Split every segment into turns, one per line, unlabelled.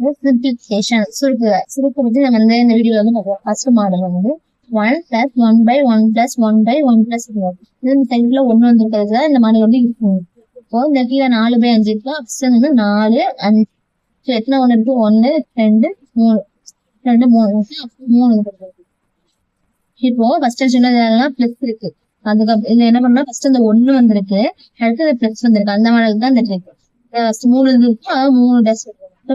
Simplification சுருக்குறது நம்ம வந்து இந்த வீடியோல வந்து பார்க்கலாம். ஃபர்ஸ்ட் மாடல் வந்து 1 + 1/1 + 1/1 + இது இந்த சைடுல 1 வந்துருக்கிறதுல இந்த மாடல் வந்து இருக்கும். இப்போ இந்த கீழே 4/5 இருக்கு. ஃபர்ஸ்ட் வந்து 4 5 எத்தனை 1 இருக்கு? 1 2 3 2 3 இருக்கு. இப்போ ஃபர்ஸ்ட் சொன்னதெல்லாம் பிளஸ் இருக்கு. அதுக்கப்புறம் இதுல என்ன பண்ணா ஃபர்ஸ்ட் இந்த 1 வந்திருக்கு, அடுத்து பிளஸ் வந்திருக்கு. அந்த மாடலுக்கு தான் இந்த ட்ரிக். ஃபர்ஸ்ட் 3 இருக்கு, 3 டேஷ்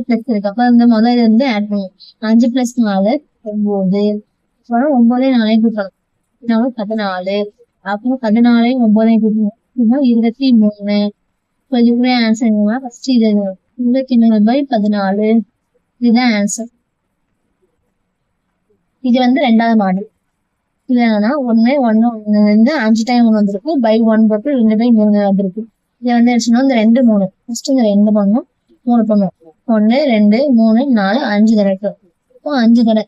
பிளஸ் இருக்கு. அப்ப இந்த முதல்ல வந்து ஆட் பண்ணுவோம். 5 + 4 9. அப்புறம் 9 4 கூட்டணும். 14. அப்புறம் 14 9 கூட்டணும். 23. இப்போ இதுக்குரிய ஆன்சர் என்னன்னா ஃபர்ஸ்ட் இது 23/14. இதுதான் ஆன்சர். இது வந்து ரெண்டாவது மாடல். இது என்னன்னா 1 1 வந்து 5 டைம் 1 வந்திருக்கு, பை 1 போட்டு 2/3 வந்திருக்கு. இதை வந்து என்ன இந்த 2 3 ஃபர்ஸ்ட் இந்த 2 பண்ணும் 3 பண்ணும் 1 2 3 4 5 தடவை. இப்போ 5 தடவை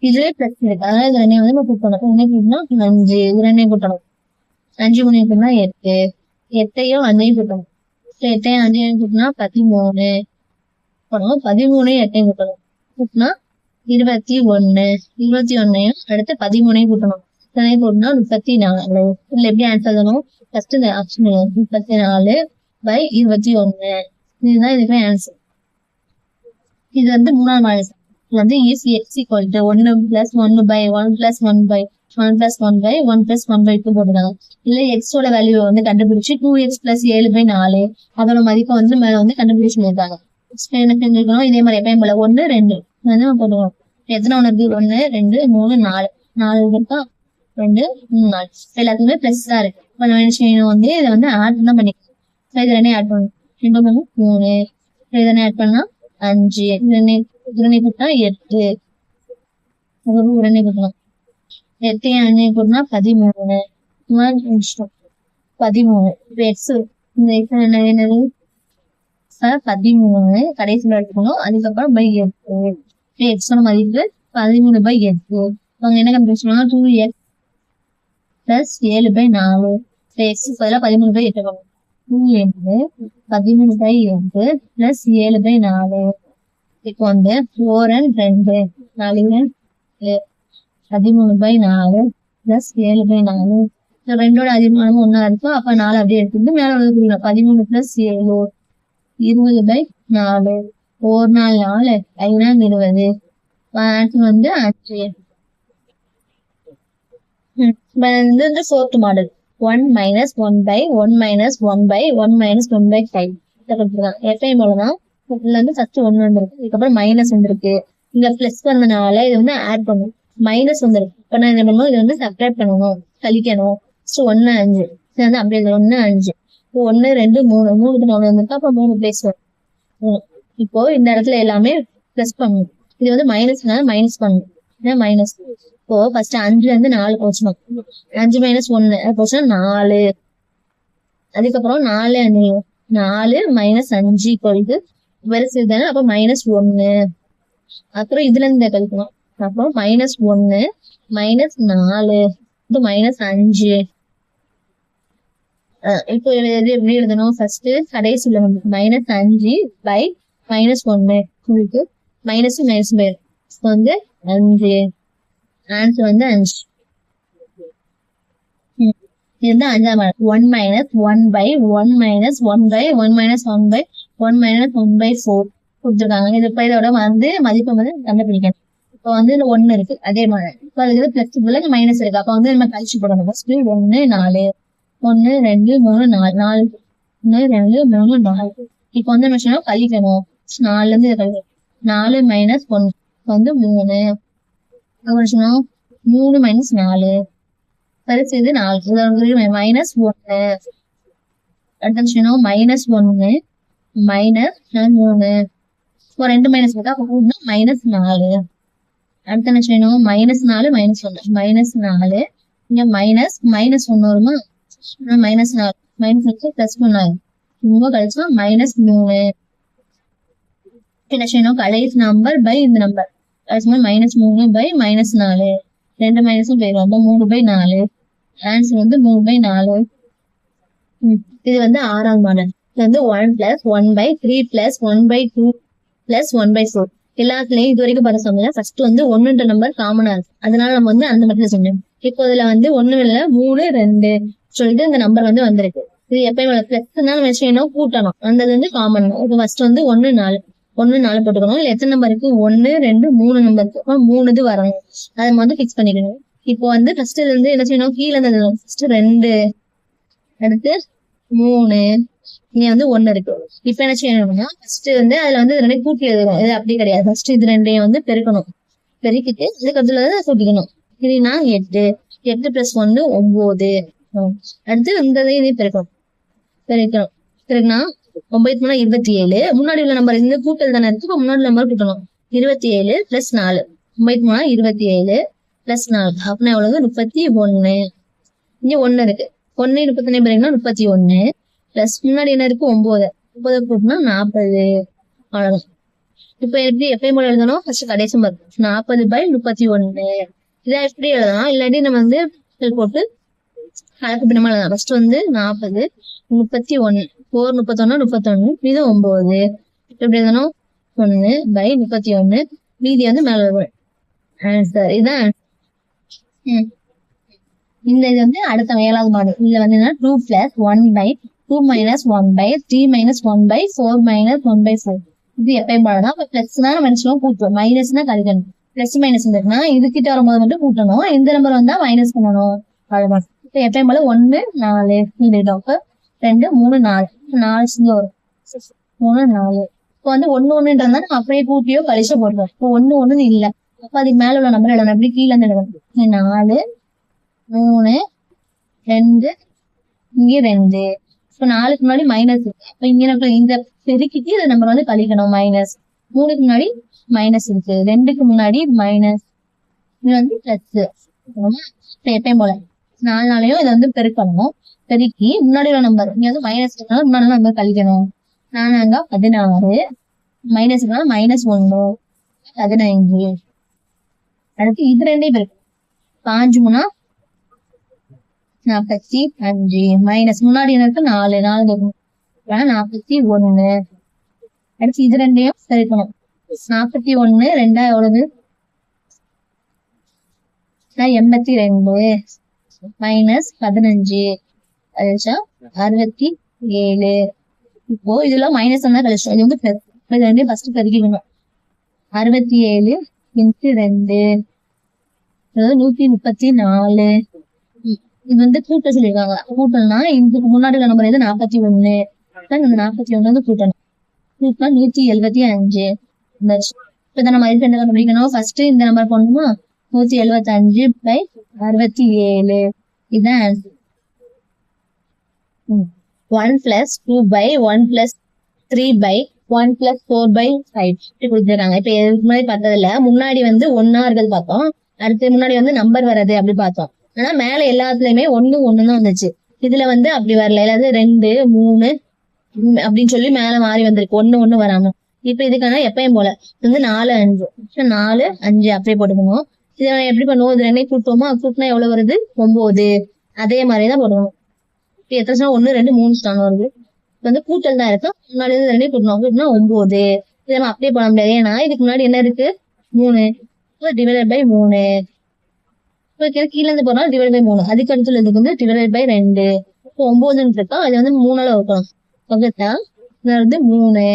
இதுவே பிளஸ் இருக்கு. அதனால இது ரெண்டையும் வந்து நம்ம கூட்டணும். என்ன கூட்டணும்? 5. இது ரெண்டையும் கூட்டணும். 5 3 கூட்டினா 8. 8ஐயும் 5ஐயும் கூட்டணும். 8ஐயும் 5ஐயும் கூட்டினா 13. 13 8ஐயும் கூட்டணும். கூட்டினா 21. 21ஐயும் அடுத்து 13ஐயும் கூட்டணும். கூட்டினா 34. இதுல எப்படி ஆன்சர் எழுதணும்? ஃபர்ஸ்ட் இந்த ஆப்ஷன் 34/21. இதுதான் இதுக்கு ஆன்சர். இது வந்து மூணாவது மாடல். இது வந்து x = 1 + 1/1 + 1/1 + 1/1 + 1/2 போட்டுருக்காங்க. இல்ல எக்ஸோட வேல்யூ வந்து கண்டுபிடிச்சு 2x + 7/4 அதோட மதிப்பை வந்து மேல வந்து கண்டுபிடிச்சு சொல்லியிருக்காங்க. என்ன செஞ்சிருக்கணும்? இதே மாதிரி எப்பயும் போல 1 2 போட்டுக்கணும். எத்தனை 1 இருக்கு? 1 2 3 4 4 இருக்கா? 2 3 4 எல்லாத்துக்குமே பிளஸ் தான் இருக்கு. வந்து இதை வந்து ஆட் தான் பண்ணிக்கணும். இது ரெண்டையும் ஆட் பண்ணணும். 2 3 இதனை ஆட் பண்ணா 5. இதனை கூட்டினா 8. உடனே கூட்டணும். 8ஐயும் 5ஐயும் கூட்டினா 13. 13. இப்போ எக்ஸ் இந்த எக்ஸ் என்னது? 13 கடைசியில் எடுத்துக்கணும். அதுக்கப்புறம் பை 8. எக்ஸோட மதிப்பு 13/8. அவங்க என்ன கண்டுபிடிச்சாங்க? 2x + 7/4. எக்ஸ் பதிலாக 13/8 பண்ணணும். 2x 13/8 + 7/4. இப்போ வந்து 4 2 4 13/4 + 7/4. ரெண்டோட அதிகமானது ஒன்னா இருக்கும். அப்ப 4 அப்படியே எடுத்துட்டு மேல வந்து 13 + 7 20/4. 4 4 4 5 20. ஆன்சர் வந்து 5. வந்து ஃபோர்த் மாடல் 1 - 1/1 - 1/1 - 1/5 கொடுத்துருக்காங்க. எப்பயும் போலதான் இதுல வந்து ஃபர்ஸ்ட் 1 வந்திருக்கு, அதுக்கப்புறம் மைனஸ் வந்திருக்கு. இங்க பிளஸ் பண்ணதுனால இது வந்து ஆட் பண்ணும். மைனஸ் வந்திருக்கு. இப்ப நான் என்ன பண்ணணும்? இது வந்து சப்ட்ராக்ட் பண்ணணும், கழிக்கணும். 1 5 இது வந்து அப்படியே 1 5. இப்போ 1 2 3 3 4 வந்திருக்கு. அப்ப 3 பிளேஸ் வரும். இப்போ இந்த இடத்துல எல்லாமே பிளஸ் பண்ணணும். இது வந்து மைனஸ்னால மைனஸ் பண்ணணும். மைனஸ். இப்போ ஃபர்ஸ்ட் 5 இருந்து 4 போச்சுன்னா 5 - 1 போச்சுன்னா 4. அதுக்கப்புறம் 4 4 - 5 வரிசை தானே. அப்ப -1. அப்புறம் இதுல இருந்து கழிக்கணும். அப்புறம் -1 -4 -5. இப்போ எப்படி எழுதணும்? ஃபர்ஸ்ட் கடைசியில வந்து -5/-1 உங்களுக்கு மைனஸ் மைனஸ் பேர் வந்து 5. ஆன்சர் வந்து 5. இதுதான் 5ஆம் மாடல். 1 - 1/1 - 1/1 - 1/1 - 1/4 கொடுத்துருக்காங்க. இது இப்ப இதோட வந்து மதிப்பை வந்து கண்டுபிடிக்கணும். இப்போ வந்து 1 இருக்கு, அதே மாதிரி இப்போ அதுக்கு பிளஸ் மைனஸ் இருக்கு. அப்ப வந்து நம்ம கழிச்சு போடணும். ஃபர்ஸ்ட் 1 4 1 2 3 4 4 1 2 3 4. இப்போ வந்து என்ன செய்யணும்? கழிக்கணும். 4 இருந்து இதை கழிக்கணும். 4 - 1 வந்து 3. 3 - 4 பெருசு இது 4. -1. அடுத்த விஷயம் -1 -3. இப்போ 2 மைனஸ் இருக்கா? அப்போ கூட்டினா -4. அடுத்த என்ன செய்யணும்? -4 -1 -4. இங்க -1 வருமா? -4 -6 +1 ரொம்ப கழிச்சா -3. என்ன செய்யணும்? கடைசி நம்பர் பை இந்த நம்பர் -3/-4. 2 மைனஸும் போயிடும். 3/4. ஆன்சர் வந்து 3/4. இது வந்து 6ஆம் மாடல். இது வந்து 1 + 1/3 + 1/2 பிளஸ் 1/4. எல்லாத்துலயும் இது வரைக்கும் பார்த்த சம்ல ஃபர்ஸ்ட் வந்து 1ன்ற நம்பர் காமனா இருக்கு, அதனால நம்ம வந்து அந்த மெத்தட்ல சொன்னோம். இப்போ இதுல வந்து 1 இல்ல 3 2 சொல்லிட்டு இந்த நம்பர் வந்து வந்திருக்கு. இது எப்பயுமே பிளஸ் நம்ம செய்யணும், கூட்டணும். அந்த வந்து காமன். இது ஃபர்ஸ்ட் வந்து 1 4 போட்டுக்கணும். இல்ல எத்தனை நம்பர் இருக்கு, 1 2 3 நம்பர் இருக்கு, 3 இது வரணும். அதை வந்து பிக்ஸ் பண்ணிக்கணும். இப்போ வந்து ஃபர்ஸ்ட் இதுல இருந்து என்ன செய்யணும், கீழே இருந்து ஃபர்ஸ்ட் 2 அடுத்து 3 இங்க வந்து 1 இருக்கு. இப்ப என்ன செய்யணும்னா ஃபர்ஸ்ட் வந்து அதுல வந்து 2 கூட்டி எழுதணும். இது அப்படி கிடையாது, ஃபர்ஸ்ட் இது 2 வந்து பெருக்கணும். பெருக்கிட்டு இதுக்கு அதுல கூட்டிக்கணும். இதுனா 8 8 + 1 9. அடுத்து இந்த இதையும் பெருக்கணும். பெருக்கினா 9 3 27. முன்னாடி உள்ள நம்பர் இந்த கூட்டல் தானே இருக்கு, இப்ப முன்னாடி நம்பர் கூட்டணும். 27 + 4 9 3 27 + 4 அப்படின்னா எவ்வளவு, 31. இங்க 1 இருக்கு, 1 30 பெருக்கினா 31 பிளஸ் முன்னாடி என்ன இருக்கு 9 கூட்டினா 40. அவ்வளவுதான். இப்ப எப்படி எப்பயும் போல எழுதணும், ஃபர்ஸ்ட் கடைசி நம்பர் 40/31. இதை எப்படி எழுதலாம், இல்லாட்டி நம்ம வந்து போட்டு கணக்கு பின்னமா எழுதலாம். ஃபர்ஸ்ட் வந்து 40 31 4 31 31 மீது 9. எப்படி எழுதணும், 1/31. மீதி வந்து மேல வரும். ஆன்சர் இதான். இந்த இது வந்து அடுத்த 7வது மாடல். இதுல வந்து 2 + 1/2 - 1/3 - 1/4 - 1/4. இது எப்பயும் போலதான். இப்ப பிளஸ்னா நம்ம நினைச்சோம் கூட்டணும், மைனஸ்னா கழிக்கணும். பிளஸ் மைனஸ் இருக்குன்னா இதுகிட்ட வரும்போது மட்டும் கூட்டணும், இந்த நம்பர் வந்தா மைனஸ் பண்ணணும். அவ்வளவுதான். இப்ப எப்பயும் போல 1 4 2 3 4 4 வரும். 3 4. இப்போ வந்து 1 1ன்றதா நம்ம அப்படியே கூட்டியோ கழிச்சோ போடுறோம். இப்போ 1 1 இல்ல, அப்ப அதுக்கு மேல உள்ள நம்பர் எழுதணும். எப்படி கீழே இருந்து எழுதணும். 4 3 2 இங்க 2. இப்ப 4க்கு முன்னாடி மைனஸ் இருக்கு, அப்ப இங்க இந்த பெருக்கிட்டு இதை நம்ம வந்து கழிக்கணும். மைனஸ் 3க்கு முன்னாடி மைனஸ் இருக்கு, 2க்கு முன்னாடி மைனஸ், இது வந்து பிளஸ். எப்பயும் போல 4 நாளையும் இதை வந்து பெருக்கணும். பெருக்கி முன்னாடி உள்ள நம்பர் இங்க வந்து மைனஸ் இருக்கனால முன்னாடி நம்பர் கழிக்கணும். 4 16 மைனஸ் இருக்கனால -1 15. அடுத்து இது 2 பெருக்கு 5 3 45 மைனஸ் முன்னாடி எனக்கு 4 4 41. அடுத்து இது 2 பெருக்கணும். 41 2 எவ்வளவு, 82 மைனஸ் 15 67. இப்போ இதுல மைனஸ் தான் கழிச்சோம், இது வந்து பிளஸ். இது 2 ஃபர்ஸ்ட் பெருக்கிக்கணும். 67 × 2 அதாவது 134. இது வந்து கூட்ட சொல்லியிருக்காங்க. கூட்டல்னா இதுக்கு முன்னாடி உள்ள நம்பர் எது 41. இந்த 41 வந்து கூட்டணும். கூட்டினா 175. இப்ப இதை நம்ம மதிப்பெண் கண்டுபிடிக்கணும். ஃபர்ஸ்ட் இந்த நம்பர் போடணுமா, 175/67. இதுதான் ஆன்சர். 1 + 2/1 + 3/1 + 4/5 கொடுத்துருக்காங்க. இப்ப இதுக்கு முன்னாடி பார்த்ததுல முன்னாடி வந்து 1 இருக்கிறது பார்த்தோம், அடுத்து முன்னாடி வந்து நம்பர் வர்றது அப்படி பார்த்தோம். ஆனா மேல எல்லாத்துலயுமே 1 1 தான் வந்துச்சு. இதுல வந்து அப்படி வரல, எல்லாத்தையும் 2 3 அப்படின்னு சொல்லி மேல மாறி வந்திருக்கு, 1 1 வராம. இப்ப இதுக்கான எப்பயும் போல வந்து 4 5 4 5 அப்படியே போட்டுக்கணும். இதை எப்படி பண்ணுவோம், இது 2 கூட்டுவோமா, கூட்டினா எவ்வளவு வருது 9. அதே மாதிரிதான் போடணும். இப்ப எத்தனை 1 2 3 ஸ்டான் வருது. இப்ப வந்து கூட்டல் தான் இருக்கும், முன்னாடி 2 கூட்டணும், கூட்டினா 9. இதை நம்ம அப்படியே பண்ண முடியாது, ஏன்னா இதுக்கு முன்னாடி என்ன இருக்கு 3 /3. கீழே இருந்து போனா /3. அதுக்கு அடுத்துல இதுக்கு வந்து /2. இப்போ 9 இருக்கா, அது வந்து 3ஆல வைக்கணும். வகுத்தா இது வந்து 3.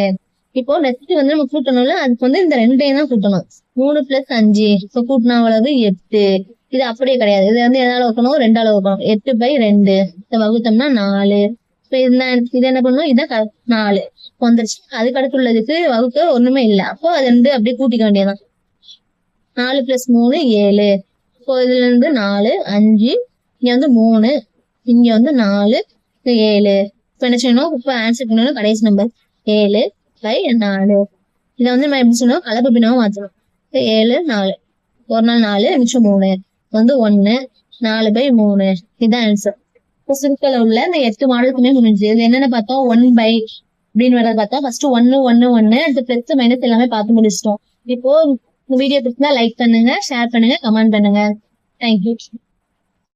இப்போ நெக்ஸ்ட் வந்து நம்ம கூட்டணும்ல, அதுக்கு வந்து இந்த 2ஐயும் தான் கூட்டணும். 3 + 5 இப்போ கூட்டினா அவ்வளவு 8. இது அப்படியே கிடையாது, இது வந்து எதால வைக்கணும் 2ஆல வைக்கணும். 8/2 இதை வகுத்தோம்னா 4. இப்ப இது என்ன பண்ணணும், இதான் 4 வந்துருச்சு. அதுக்கு அடுத்து உள்ளதுக்கு வகுக்க ஒண்ணுமே இல்லை, அப்போ அது 2 அப்படியே கூட்டிக்க வேண்டியதான். 4 + 3 7. இப்போ இதுல இருந்து 4 5 இங்க வந்து 3 இங்க வந்து 4 7. இப்ப என்ன செய்யணும், இப்ப ஆன்சர் பண்ணணும் கடைசி நம்பர் 7/4. இதை வந்து நம்ம எப்படி சொன்னோம், கலப்பு பின்னமா மாத்தணும். 7 4 ஒரு நாள் 4 மிச்சம் 3 வந்து 1 4/3. இதுதான் ஆன்சர். இப்போ சுருக்கல உள்ள இந்த 8 மாடலுக்குமே முடிஞ்சு. இது என்னென்ன பார்த்தோம், 1/, அப்படின்னு வரது பார்த்தோம். ஃபர்ஸ்ட் 1 1 1 அடுத்து பிளஸ் மைனஸ் எல்லாமே பார்த்து முடிச்சிட்டோம். இப்போ வீடியோ பிடிச்சிருந்தா லைக் பண்ணுங்க, ஷேர் பண்ணுங்க, கமெண்ட் பண்ணுங்க. தேங்க்யூ.